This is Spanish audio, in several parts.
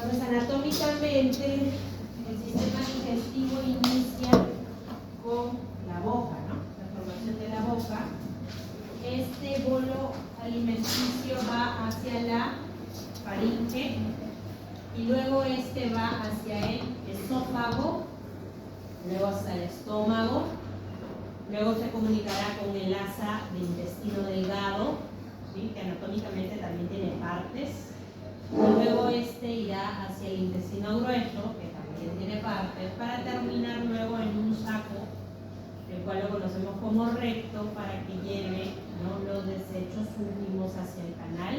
Entonces, anatómicamente, el sistema digestivo inicia con la boca, ¿no? La formación de la boca. Este bolo alimenticio va hacia la faringe y luego este va hacia el esófago, luego hasta el estómago, luego se comunicará con el asa de intestino delgado, ¿sí? Que anatómicamente también tiene partes, y luego este irá hacia el intestino grueso, que también tiene partes, para terminar luego en un saco, el cual lo conocemos como recto, para que lleve, ¿no?, los desechos últimos hacia el canal anal.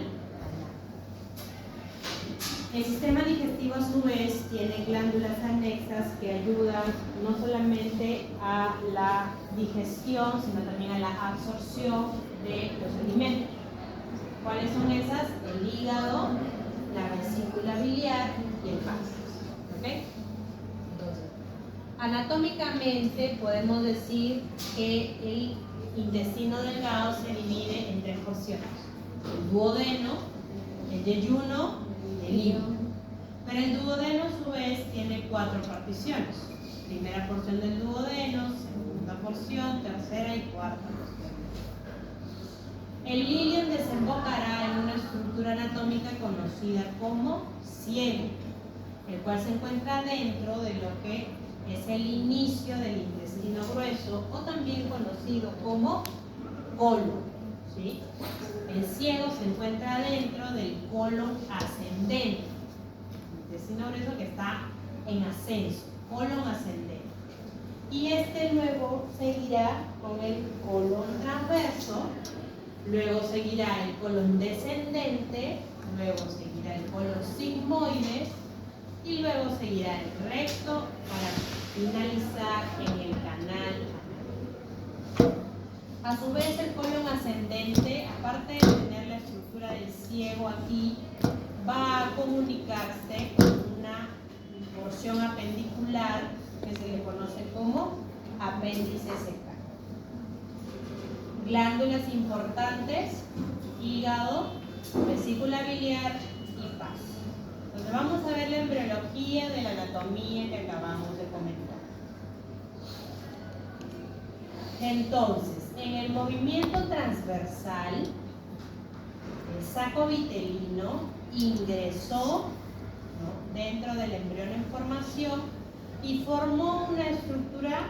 El sistema digestivo a su vez tiene glándulas anexas que ayudan no solamente a la digestión, sino también a la absorción de los alimentos. ¿Cuáles son esas? El hígado, la vesícula biliar y el páncreas. ¿Okay? Entonces, anatómicamente podemos decir que el intestino delgado se divide en tres porciones: el duodeno, el yeyuno y el hígado. Pero el duodeno a su vez tiene 4 particiones: primera porción del duodeno, segunda porción, tercera y cuarta porción. El ileum desembocará en una estructura anatómica conocida como ciego, el cual se encuentra dentro de lo que es el inicio del intestino grueso, o también conocido como colon, ¿sí? El ciego se encuentra dentro del colon ascendente, intestino grueso que está en ascenso, colon ascendente. Y este luego seguirá con el colon transverso, luego seguirá el colon descendente, luego seguirá el colon sigmoide y luego seguirá el recto para finalizar en el canal anal. A su vez, el colon ascendente, aparte de tener la estructura del ciego aquí, va a comunicarse con una porción apendicular que se le conoce como apéndice secal. Glándulas importantes: hígado, vesícula biliar y paz. Entonces vamos a ver la embriología de la anatomía que acabamos de comentar. Entonces, en el movimiento transversal, el saco vitelino ingresó, ¿no?, dentro del embrión en formación y formó una estructura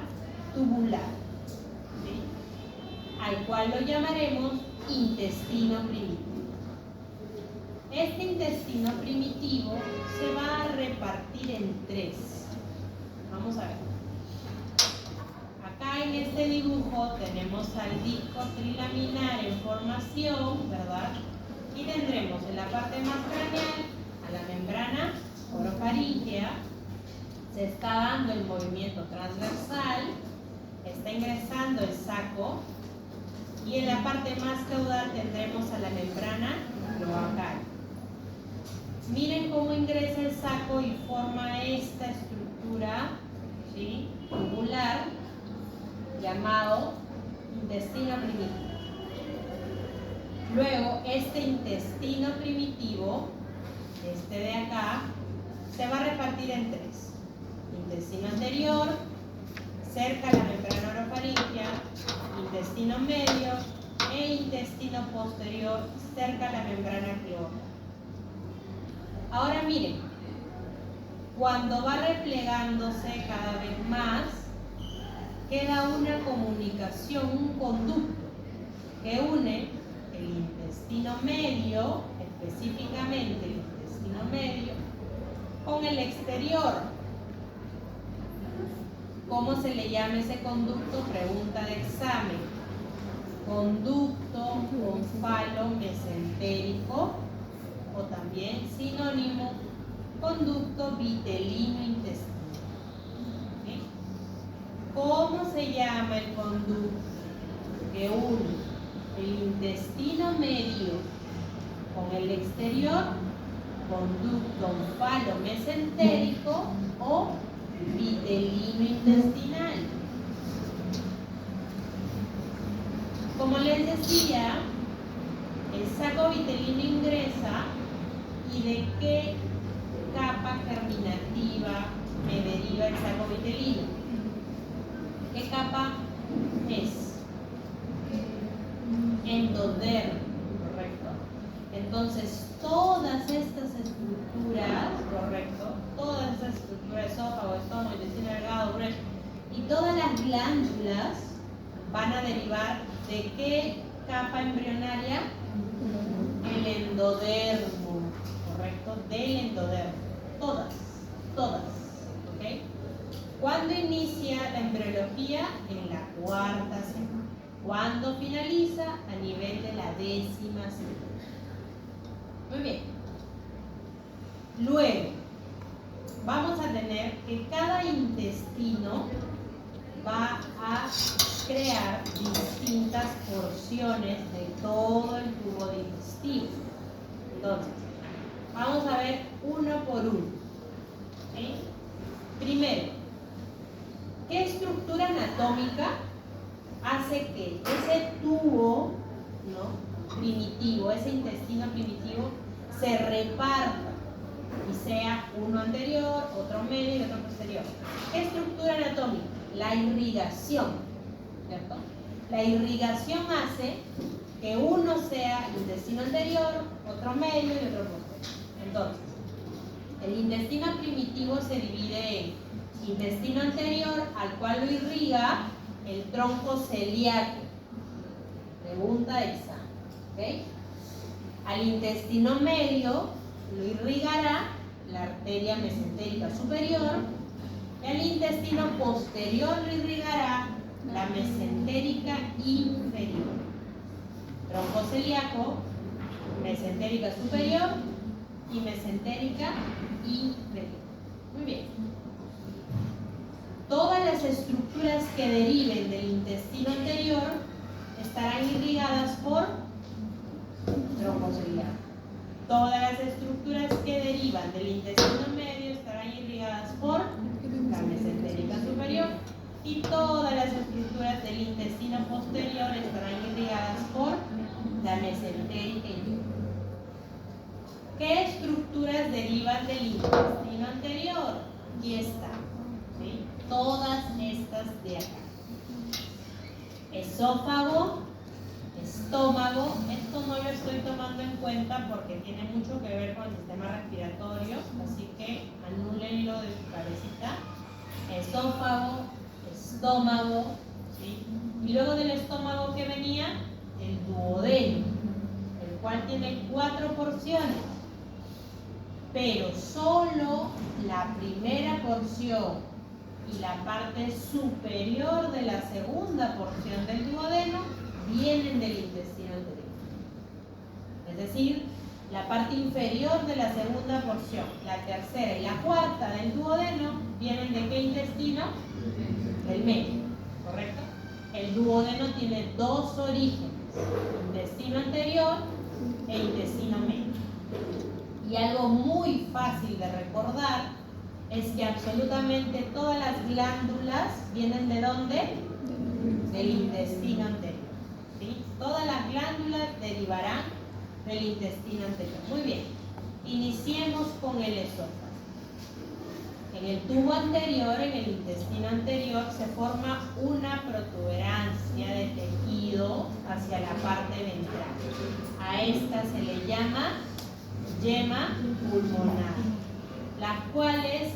tubular, ¿sí?, al cual lo llamaremos intestino primitivo. Este intestino primitivo se va a repartir en 3. Vamos a ver. Acá en este dibujo tenemos al disco trilaminar en formación, ¿verdad? Y tendremos en la parte más craneal a la membrana orofaríngea. Se está dando el movimiento transversal, está ingresando el saco, y en la parte más caudal tendremos a la membrana cloacal. Miren cómo ingresa el saco y forma esta estructura, ¿sí?, tubular, llamado intestino primitivo. Luego, este intestino primitivo, este de acá, se va a repartir en 3: intestino anterior, cerca a la membrana orofaríngea, intestino medio, e intestino posterior, cerca a la membrana cloacal. Ahora miren, cuando va replegándose cada vez más, queda una comunicación, un conducto que une el intestino medio, específicamente el intestino medio, con el exterior. ¿Cómo se le llama ese conducto? Pregunta de examen. Conducto onfalo-mesentérico, o también sinónimo, conducto vitelino intestino. ¿Sí? ¿Cómo se llama el conducto que une el intestino medio con el exterior? Conducto onfalo-mesentérico o vitelino intestinal. Como les decía, el saco vitelino ingresa, ¿y de qué capa germinativa me deriva el saco vitelino? ¿Qué capa es? Endodermo, ¿correcto? Entonces, todas estas estructuras, ¿correcto? Todas estas estructuras, esófago, estómago, intestino delgado, grueso, y todas las glándulas van a derivar ¿de qué capa embrionaria? El endodermo, ¿correcto? Del endodermo. Todas, ¿ok? ¿Cuándo inicia la embriología? En la 4ª semana. ¿Cuándo finaliza? A nivel de la 10ª semana. Muy bien. Luego, vamos a tener que cada intestino va a crear distintas porciones de todo el tubo digestivo. Entonces, vamos a ver uno por uno. ¿Sí? Primero, ¿qué estructura anatómica hace que ese tubo, ¿no?, primitivo, ese intestino primitivo, se reparta y sea uno anterior, otro medio y otro posterior? ¿Qué estructura anatómica? La irrigación, ¿cierto? La irrigación hace que uno sea intestino anterior, otro medio y otro posterior. Entonces, el intestino primitivo se divide en intestino anterior, al cual lo irriga el tronco celíaco. Pregunta examen, ¿ok? Al intestino medio lo irrigará la arteria mesentérica superior, y al intestino posterior lo irrigará la mesentérica inferior. Tronco celíaco, mesentérica superior y mesentérica inferior. Muy bien. Todas las estructuras que deriven del intestino anterior estarán irrigadas por tronco celíaco. Todas las estructuras que derivan del intestino medio estarán irrigadas por la mesentérica superior, y todas las estructuras del intestino posterior estarán irrigadas por la mesentérica inferior. ¿Qué estructuras derivan del intestino anterior? Aquí está, ¿sí? Todas estas de acá. Esófago, estómago. Esto no lo estoy tomando en cuenta porque tiene mucho que ver con el sistema respiratorio, así que anúlenlo de su cabecita. Esófago, estómago, ¿sí? Y luego del estómago, ¿qué venía? El duodeno, el cual tiene 4 porciones, pero solo la primera porción y la parte superior de la segunda porción del duodeno vienen del intestino anterior. Es decir, la parte inferior de la segunda porción, la tercera y la cuarta del duodeno vienen ¿de qué intestino? Del medio, ¿correcto? El duodeno tiene 2 orígenes: intestino anterior e intestino medio. Y algo muy fácil de recordar es que absolutamente todas las glándulas vienen ¿de dónde? Del intestino anterior, ¿sí? Todas las glándulas derivarán del intestino anterior. Muy bien, iniciemos con el esófago. En el tubo anterior, en el intestino anterior, se forma una protuberancia de tejido hacia la parte ventral. A esta se le llama yema pulmonar, las cuales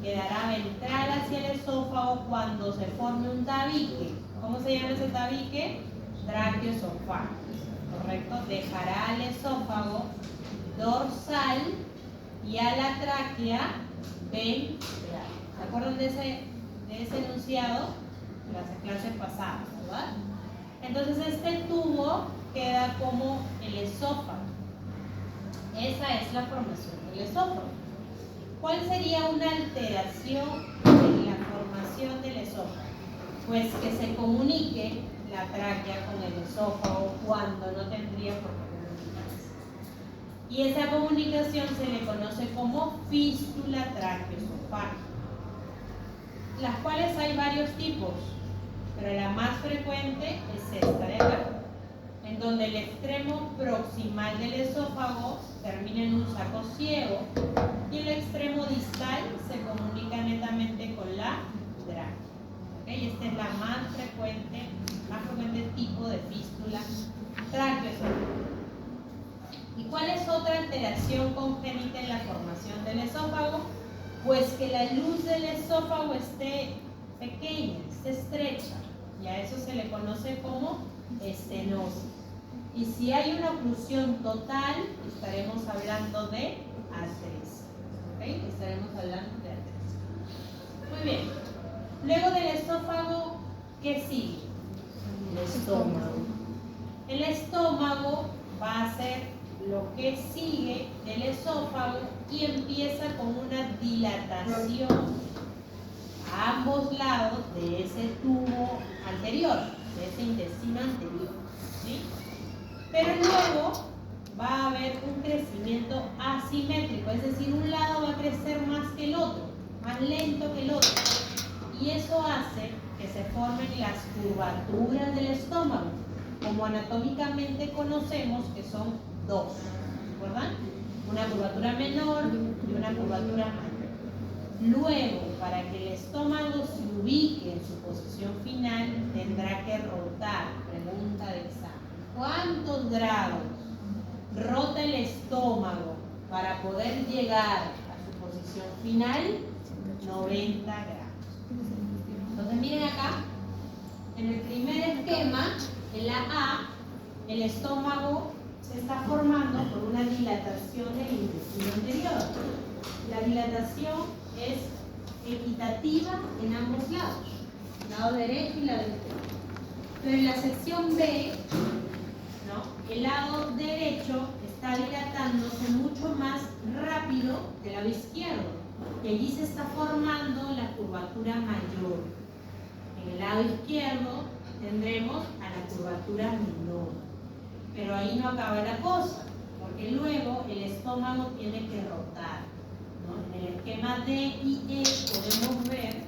quedará ventral hacia el esófago cuando se forme un tabique. ¿Cómo se llama ese tabique? Traqueoesofágico, ¿correcto? Dejará al esófago dorsal y a la tráquea ventral. ¿Se acuerdan de ese enunciado? De las clases pasadas, ¿verdad? Entonces este tubo queda como el esófago. Esa es la formación del esófago. ¿Cuál sería una alteración en la formación del esófago? Pues que se comunique la tráquea con el esófago cuando no tendría por qué comunicarse. Y esa comunicación se le conoce como fístula traqueoesofágica, las cuales hay varios tipos, pero la más frecuente es esta de acá. en donde el extremo proximal del esófago termina en un saco ciego y el extremo distal se comunica netamente con la tráquea. ¿Okay? Esta es la más frecuente tipo de fístula tráqueo-esofágica. ¿Y cuál es otra alteración congénita en la formación del esófago? Pues que la luz del esófago esté pequeña, esté estrecha, y a eso se le conoce como estenosis. Y si hay una oclusión total, estaremos hablando de atresia. ¿Okay? Estaremos hablando de atresia. Muy bien. Luego del esófago, ¿qué sigue? El estómago. El estómago va a ser lo que sigue del esófago y empieza con una dilatación a ambos lados de ese tubo anterior, de ese intestino anterior, ¿sí? Pero luego va a haber un crecimiento asimétrico, es decir, un lado va a crecer más que el otro, más lento que el otro, y eso hace que se formen las curvaturas del estómago, como anatómicamente conocemos que son dos, ¿recuerdan? Una curvatura menor y una curvatura mayor. Luego, para que el estómago se ubique en su posición final, tendrá que rotar. Pregunta de examen. ¿Cuántos grados rota el estómago para poder llegar a su posición final? 90 grados. Entonces miren acá, en el primer esquema, en la A, el estómago se está formando por una dilatación del intestino anterior. La dilatación es equitativa en ambos lados, lado derecho y lado izquierdo. Pero en la sección B, ¿no? El lado derecho está dilatándose mucho más rápido que el lado izquierdo, y allí se está formando la curvatura mayor. En el lado izquierdo tendremos a la curvatura menor. Pero ahí no acaba la cosa, porque luego el estómago tiene que rotar, ¿no? En el esquema D y E podemos ver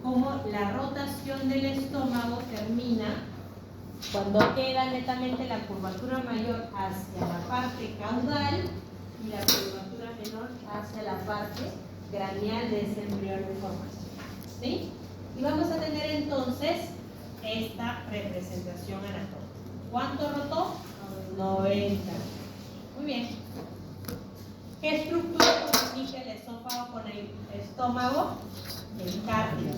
cómo la rotación del estómago termina cuando queda netamente la curvatura mayor hacia la parte caudal y la curvatura menor hacia la parte craneal de ese embrión de formación, ¿sí? Y vamos a tener entonces esta representación anatómica. ¿Cuánto rotó? 90. Muy bien. ¿Qué estructura comunica el esófago con el estómago? El cártex.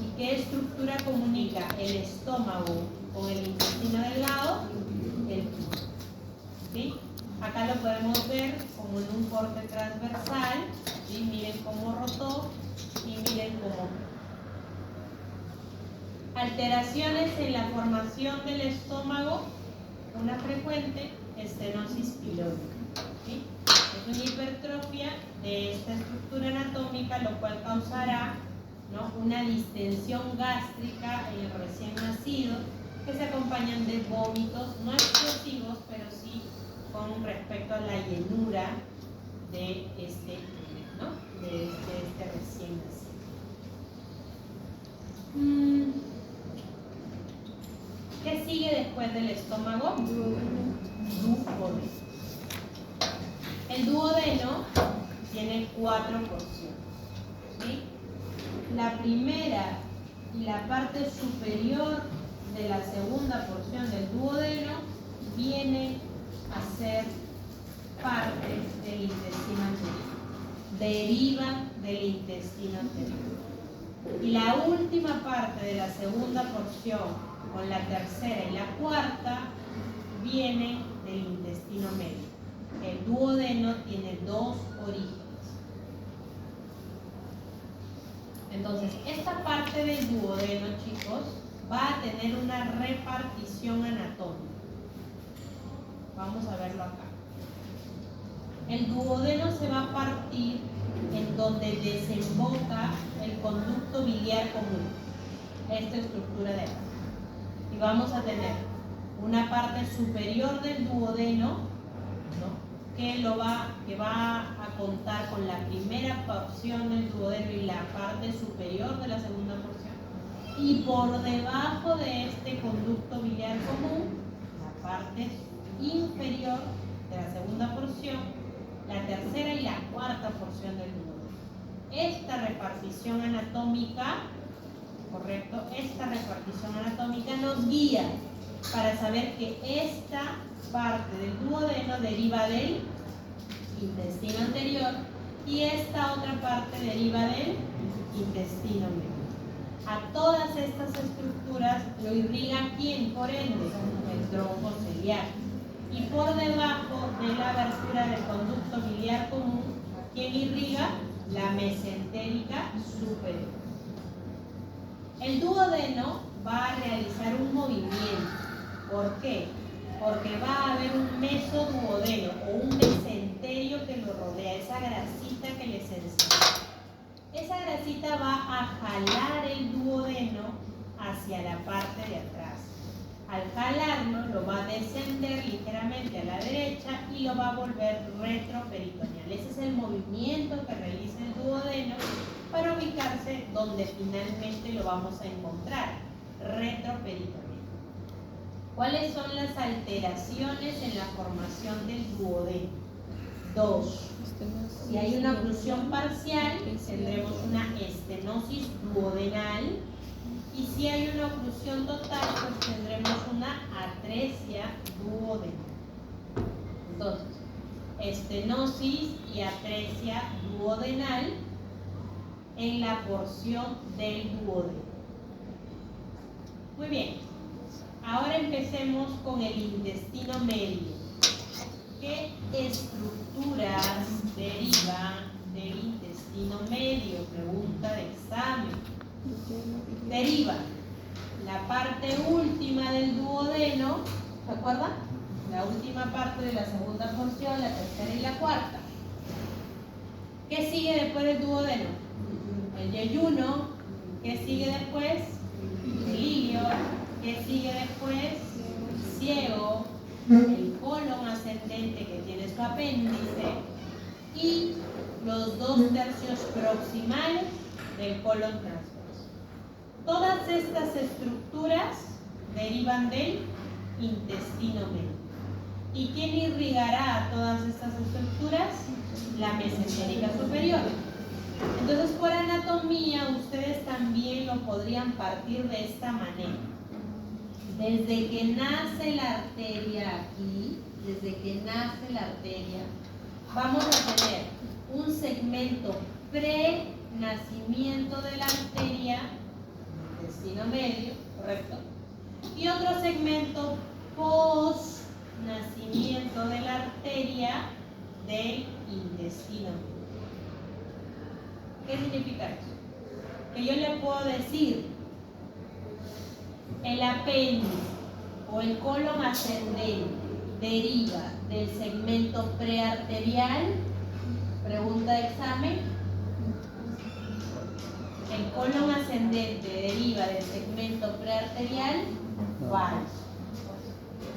¿Y qué estructura comunica el estómago con el intestino delgado? El tubo. ¿Sí? Acá lo podemos ver como en un corte transversal. ¿Sí? Miren cómo rotó y miren cómo. Alteraciones en la formación del estómago. Una frecuente, estenosis pilórica. ¿Sí? Es una hipertrofia de esta estructura anatómica, lo cual causará, ¿no?, una distensión gástrica en el recién nacido, que se acompañan de vómitos no explosivos, pero sí con respecto a la llenura de este, ¿no?, de este recién nacido. ¿Qué sigue después del estómago? Duodeno. El duodeno tiene 4 porciones, ¿sí? La primera y la parte superior de la segunda porción del duodeno viene a ser parte del intestino anterior, derivan del intestino anterior. Y la última parte de la segunda porción, con la tercera y la cuarta, viene del intestino medio. El duodeno tiene 2 orígenes. Entonces, esta parte del duodeno, chicos, va a tener una repartición anatómica. Vamos a verlo acá. El duodeno se va a partir en donde desemboca el conducto biliar común, esta estructura de acá. Y vamos a tener una parte superior del duodeno, ¿no?, que va a contar con la primera porción del duodeno y la parte superior de la segunda porción. Y por debajo de este conducto biliar común, la parte inferior de la segunda porción, la tercera y la cuarta porción del duodeno. Esta repartición anatómica, correcto, esta repartición anatómica nos guía para saber que esta parte del duodeno deriva del intestino anterior y esta otra parte deriva del intestino medio. A todas estas estructuras lo irriga ¿quién? Por ende, el tronco ciliar. Y por debajo de la abertura del conducto biliar común, ¿quién irriga? La mesentérica superior. El duodeno va a realizar un movimiento. ¿Por qué? Porque va a haber un mesoduodeno o un mesenterio que lo rodea, esa grasita que les enseñé. Esa grasita va a jalar el duodeno hacia la parte de atrás. Al jalarlo, lo va a descender ligeramente a la derecha y lo va a volver retroperitoneal. Ese es el movimiento que realiza el duodeno para ubicarse donde finalmente lo vamos a encontrar, retroperitoneal. ¿Cuáles son las alteraciones en la formación del duodeno? 2. Si hay una oclusión parcial, tendremos una estenosis duodenal. Y si hay una oclusión total, pues tendremos una atresia duodenal. Entonces, estenosis y atresia duodenal en la porción del duodeno. Muy bien. Ahora empecemos con el intestino medio. ¿Qué estructuras derivan del intestino medio? Pregunta de examen. Deriva la parte última del duodeno, ¿se acuerdan? La última parte de la segunda porción, la tercera y la cuarta. ¿Qué sigue después del duodeno? El yeyuno. ¿Qué sigue después? El ilio. ¿Qué sigue después? Ciego. El colon ascendente que tiene su apéndice y los 2/3 proximales del colon transverso. Todas estas estructuras derivan del intestino medio. ¿Y quién irrigará a todas estas estructuras? La mesentérica superior. Entonces, por anatomía, ustedes también lo podrían partir de esta manera. Desde que nace la arteria aquí, vamos a tener un segmento pre-nacimiento de la arteria, intestino medio, ¿correcto? Y otro segmento post-nacimiento de la arteria del intestino medio. ¿Qué significa eso? Que yo le puedo decir el apéndice o el colon ascendente deriva del segmento prearterial. Pregunta de examen. El colon ascendente deriva del segmento prearterial. Falso.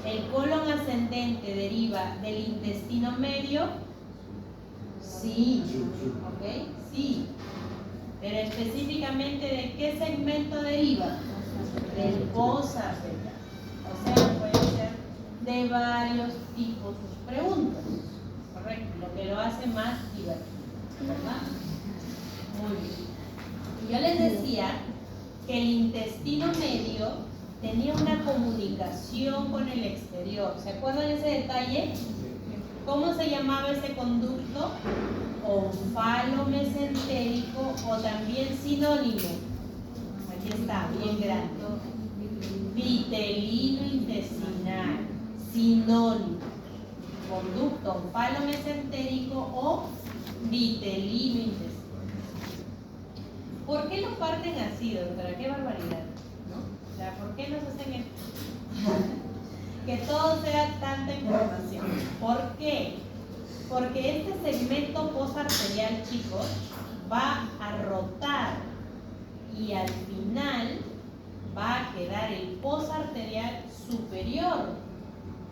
El colon ascendente deriva del intestino medio. Sí. ¿Ok? Sí. Pero específicamente, ¿de qué segmento deriva? Del posarterial. O sea, puede ser de varios tipos sus preguntas. Correcto, lo que lo hace más divertido, ¿verdad? Muy bien. Y yo les decía que el intestino medio tenía una comunicación con el exterior. ¿Se acuerdan ese detalle? ¿Cómo se llamaba ese conducto? Onfalo-mesentérico o también sinónimo. Aquí está, bien grande. Vitelino intestinal, sinónimo. Conducto onfalo-mesentérico o vitelino intestinal. ¿Por qué lo parten así, doctora? ¡Qué barbaridad! ¿No? O sea, ¿por qué nos hacen esto? Que todo sea tanta información. ¿Por qué? Porque este segmento posarterial, chicos, va a rotar y al final va a quedar el posarterial superior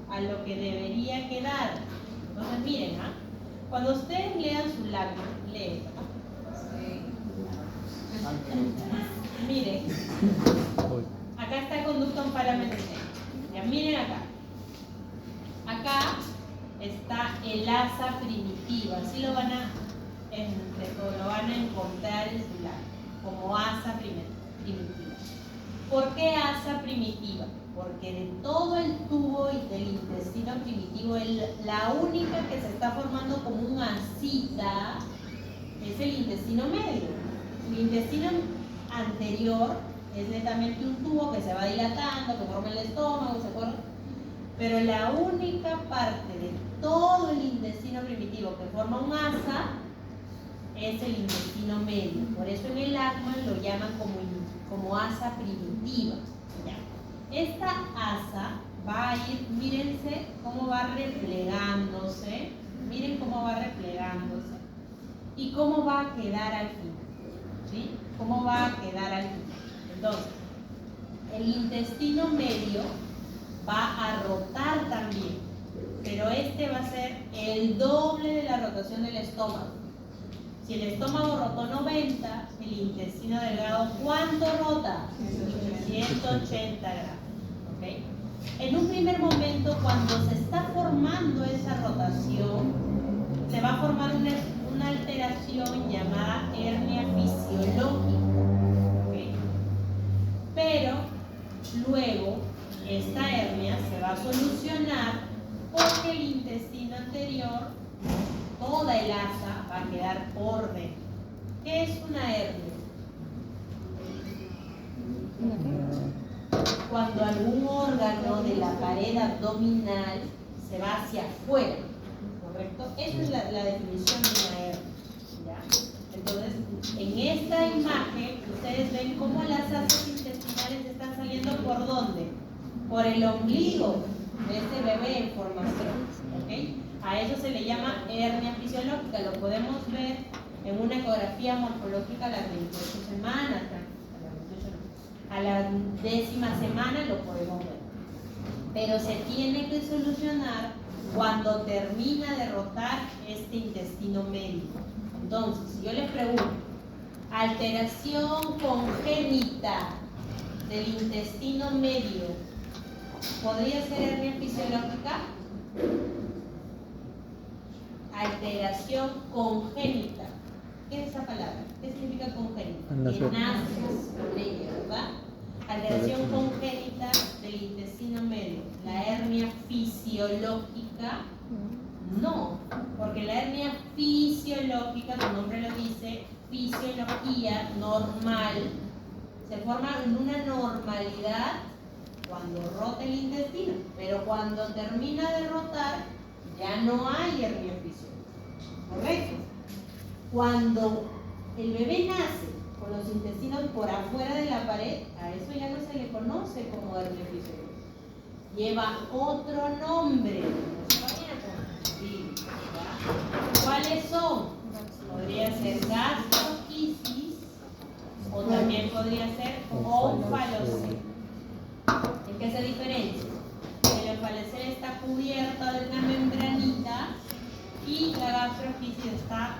a lo que debería quedar. Entonces, miren, cuando ustedes lean su lagma, leen, miren, acá está el conducto onfalo-mesentérico. Ya miren acá. acá está el asa primitiva. Así lo van a encontrar en su lado, como asa primitiva. ¿Por qué asa primitiva? Porque de todo el tubo y del intestino primitivo, la única que se está formando como una asita es el intestino medio. El intestino anterior es netamente un tubo que se va dilatando, que forma el estómago, ¿se acuerdan? Pero la única parte de todo el intestino primitivo que forma un asa es el intestino medio. Por eso en el Ackman lo llaman como asa primitiva. ¿Ya? Esta asa va a ir, mírense cómo va replegándose, miren cómo va replegándose y cómo va a quedar al final. ¿Sí? ¿Cómo va a quedar al final? Entonces, el intestino medio va a rotar también, pero este va a ser el doble de la rotación del estómago. Si el estómago rotó 90, el intestino delgado, ¿cuánto rota? 180 grados. ¿Okay? En un primer momento, cuando se está formando esa rotación, se va a formar una alteración llamada hernia fisiológica. ¿Okay? Pero luego esta hernia se va a solucionar porque el intestino anterior, toda el asa, va a quedar por dentro. ¿Qué es una hernia? Cuando algún órgano de la pared abdominal se va hacia afuera, ¿correcto? Esa es la definición de una hernia. ¿Ya? Entonces, en esta imagen, ustedes ven cómo las asas intestinales están saliendo ¿por dónde? Por el ombligo de este bebé en formación. ¿Okay? A eso se le llama hernia fisiológica. Lo podemos ver en una ecografía morfológica a las 28 semanas. A la 10ª semana lo podemos ver. Pero se tiene que solucionar cuando termina de rotar este intestino medio. Entonces, si yo les pregunto, alteración congénita del intestino medio, ¿podría ser hernia fisiológica? Alteración congénita. ¿Qué es esa palabra? ¿Qué significa congénita? Que naces con ella, ¿verdad? Alteración congénita del intestino medio. La hernia fisiológica, no, porque la hernia fisiológica, su nombre lo dice, fisiología normal, se forma en una normalidad cuando rota el intestino, pero cuando termina de rotar ya no hay hernia fisiológica, ¿correcto? Cuando el bebé nace con los intestinos por afuera de la pared, a eso ya no se le conoce como hernia fisiológica. Lleva otro nombre. Sí, ¿cuáles son? Podría ser gastroquisis o también podría ser onfalocele. ¿En qué se diferencia? El onfalocele está cubierta de una membranita y la gastroquisis está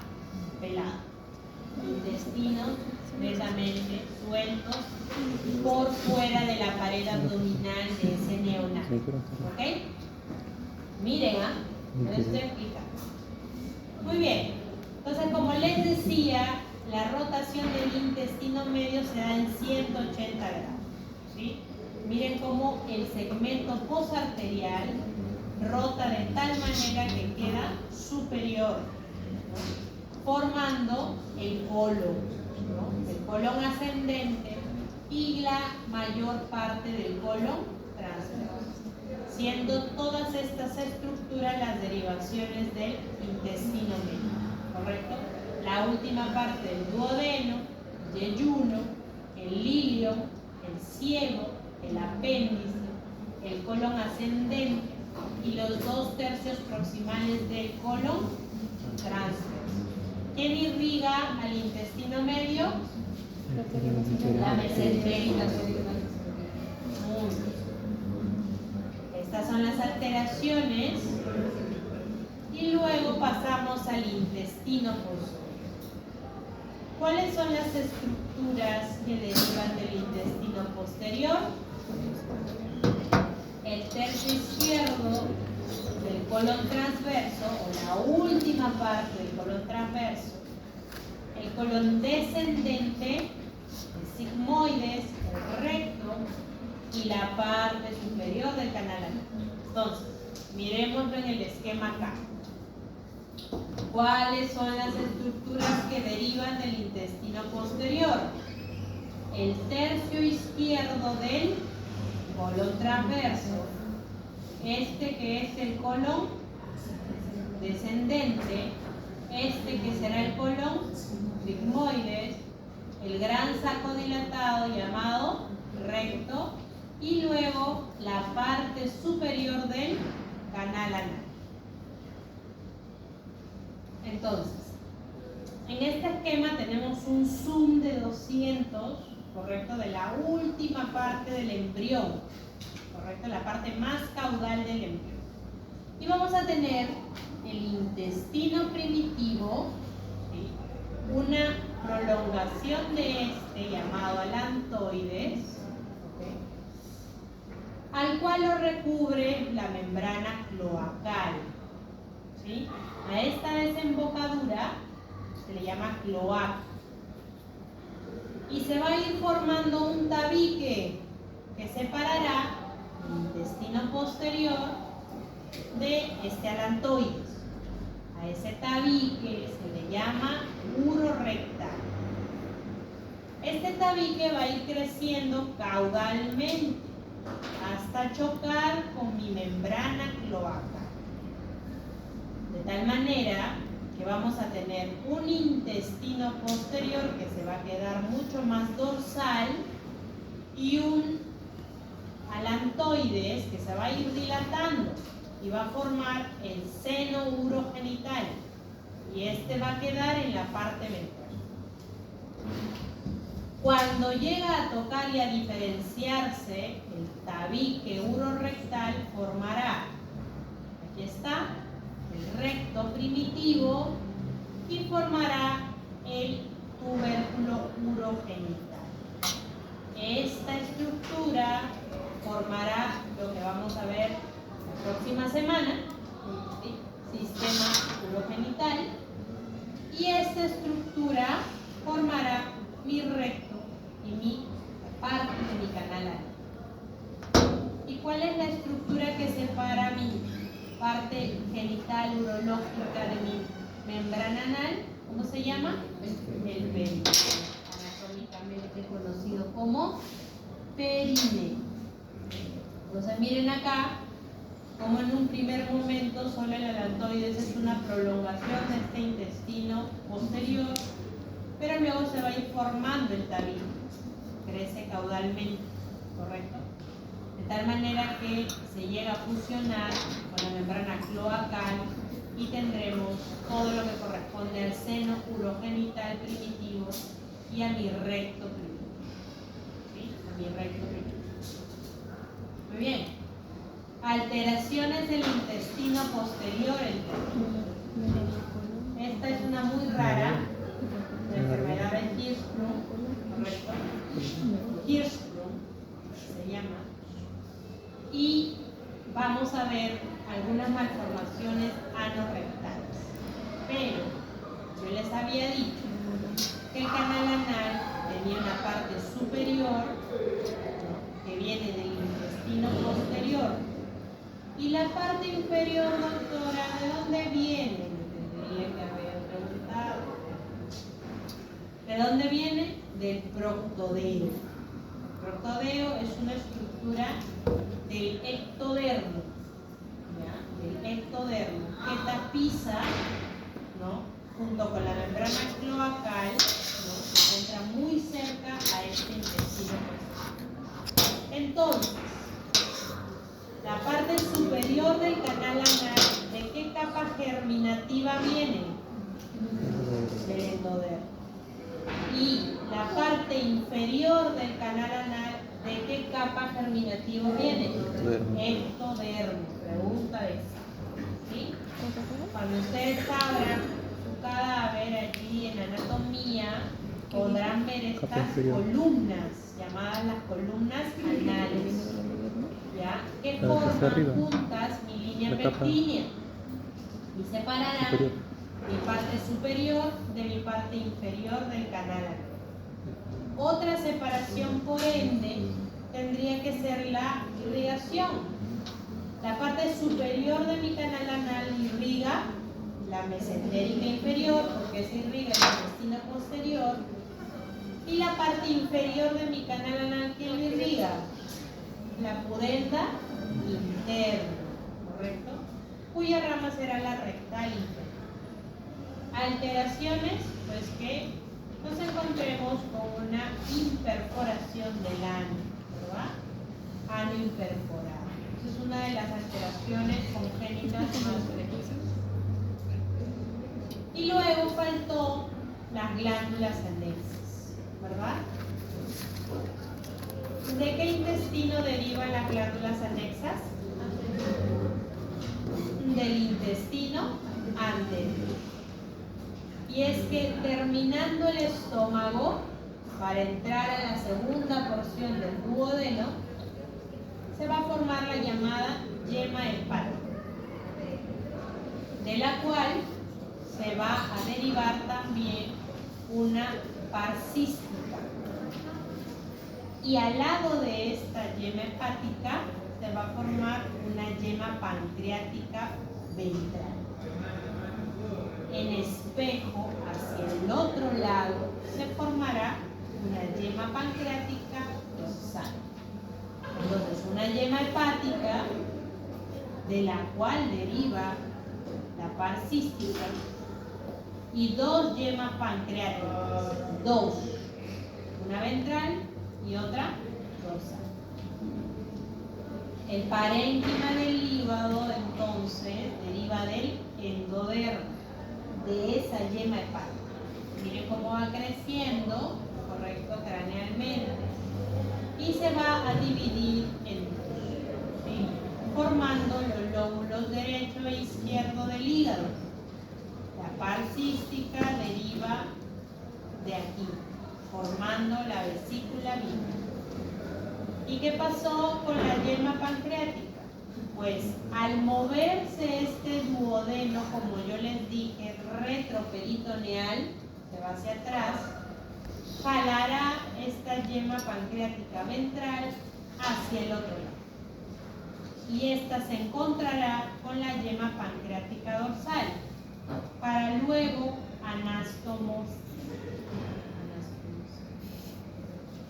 pelada. Intestinos netamente sueltos por fuera de la pared abdominal de ese neonato. ¿Ok? Miren, les estoy explicando. Muy bien. Entonces, como les decía, la rotación del intestino medio se da en 180 grados. ¿Sí? Miren cómo el segmento posarterial rota de tal manera que queda superior, ¿no? Formando el colon, ¿no? El colon ascendente y la mayor parte del colon transversal, siendo todas estas estructuras las derivaciones del intestino medio, ¿correcto? La última parte del duodeno, yeyuno, el ilio, el ciego, el apéndice, el colon ascendente y los 2/3 proximales del colon transverso. ¿Quién irriga al intestino medio? La mesenteria. Muy bien. Estas son las alteraciones y luego pasamos al intestino posterior. ¿Cuáles son las estructuras que derivan del intestino posterior? El tercio izquierdo del colon transverso, o la última parte del colon transverso, el colon descendente, el sigmoides, el recto y la parte superior del canal anal. Entonces, miremoslo en el esquema acá. ¿Cuáles son las estructuras que derivan del intestino posterior? El tercio izquierdo del colon transverso, este que es el colon descendente, este que será el colon sigmoides, el gran saco dilatado llamado recto y luego la parte superior del canal anal. Entonces, en este esquema tenemos un zoom de 200, correcto, de la última parte del embrión, correcto, la parte más caudal del embrión. Y vamos a tener el intestino primitivo, ¿sí?, una prolongación de este llamado alantoides, ¿okay?, al cual lo recubre la membrana cloacal, ¿sí? A esta desembocadura se le llama cloaca y se va a ir formando un tabique que separará el intestino posterior de este alantoides. A ese tabique se le llama urorectal. Este tabique va a ir creciendo caudalmente hasta chocar con mi membrana cloacal. De tal manera que vamos a tener un intestino posterior que se va a quedar mucho más dorsal y un alantoides que se va a ir dilatando y va a formar el seno urogenital y este va a quedar en la parte ventral. Cuando llega a tocar y a diferenciarse, el tabique urorectal formará, aquí está, el recto primitivo y formará el tubérculo urogenital. Esta estructura formará lo que vamos a ver la próxima semana, ¿sí?, sistema urogenital, y esta estructura formará mi recto y mi parte de mi canal anal. ¿Y cuál es la estructura que separa mi parte genital urológica de mi membrana anal? ¿Cómo se llama? El perineo, anatómicamente conocido como perineo. Entonces miren acá como en un primer momento solo el alantoides es una prolongación de este intestino posterior, pero luego se va a ir formando el tabique, crece caudalmente, ¿correcto? De tal manera que se llega a fusionar con la membrana cloacal y tendremos todo lo que corresponde al seno urogenital primitivo y a mi recto primitivo, ¿sí?, a mi recto primitivo. Muy bien. Alteraciones del intestino posterior. Esta es una muy rara, la enfermedad de Hirschsprung, ¿correcto? Hirschsprung se llama. Y vamos a ver algunas malformaciones anorrectales. Pero yo les había dicho que el canal anal tenía una parte superior, ¿no?, que viene del intestino posterior. Y la parte inferior, doctora, ¿de dónde viene? Me tendría que haber preguntado. ¿De dónde viene? Del proctodeo. El proctodeo es una estructura del ectodermo, ¿ya?, del ectodermo, que tapiza, ¿no?, junto con la membrana cloacal, ¿no?, se encuentra muy cerca a este intestino posterior. Entonces, la parte superior del canal anal, ¿de qué capa germinativa viene? Del endodermo. Y la parte inferior del canal anal, ¿de qué capa germinativa viene? Ectodermo. Pregunta esa, ¿sí? Cuando ustedes abran su cadáver allí en anatomía, podrán ver estas columnas, llamadas las columnas anales. ¿ya? Que forman juntas mi línea pectínea y separarán mi parte superior de mi parte inferior del canal anal. Otra separación, por ende, tendría que ser la irrigación. La parte superior de mi canal anal irriga la mesentérica inferior, porque se irriga el intestino posterior, y la parte inferior de mi canal anal, que lo irriga, la pudenda interna, ¿correcto? Cuya rama será la rectal interna. Alteraciones, pues que nos encontremos con una imperforación del ano, ¿verdad? Ano imperforado. Esa es una de las alteraciones congénitas más frecuentes. Y luego faltó las glándulas anexas, ¿verdad? ¿De qué intestino derivan las glándulas anexas? Del intestino anterior. Y es que terminando el estómago, para entrar a la segunda porción del duodeno, se va a formar la llamada yema hepática, de la cual se va a derivar también una pars cística. Y al lado de esta yema hepática se va a formar una yema pancreática ventral. En espejo hacia el otro lado se formará una yema pancreática dorsal. Entonces, una yema hepática de la cual deriva la pars cística y dos yemas pancreáticas, dos, una ventral y otra dorsal. El parénquima del hígado entonces deriva del endodermo, de esa yema hepática. Miren cómo va creciendo, correcto, cranealmente, y se va a dividir en dos, ¿sí? Formando los lóbulos derecho e izquierdo del hígado. La pars cística deriva de aquí, formando la vesícula biliar. ¿Y qué pasó con la yema pancreática? Pues al moverse este duodeno, como yo les dije, retroperitoneal, se va hacia atrás, jalará esta yema pancreática ventral hacia el otro lado. Y esta se encontrará con la yema pancreática dorsal, para luego anastomos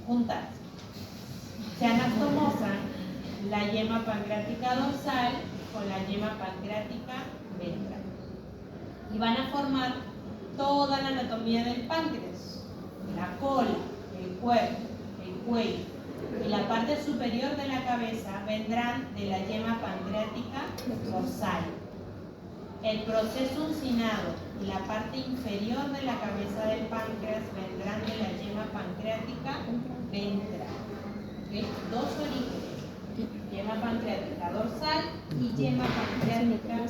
juntarse. Se anastomosan la yema pancreática dorsal con la yema pancreática ventral y van a formar toda la anatomía del páncreas: la cola, el cuerpo, el cuello y la parte superior de la cabeza vendrán de la yema pancreática dorsal. El proceso uncinado y la parte inferior de la cabeza del páncreas vendrán de la yema pancreática ventral. ¿Okay? Dos orígenes: yema pancreática dorsal y yema pancreática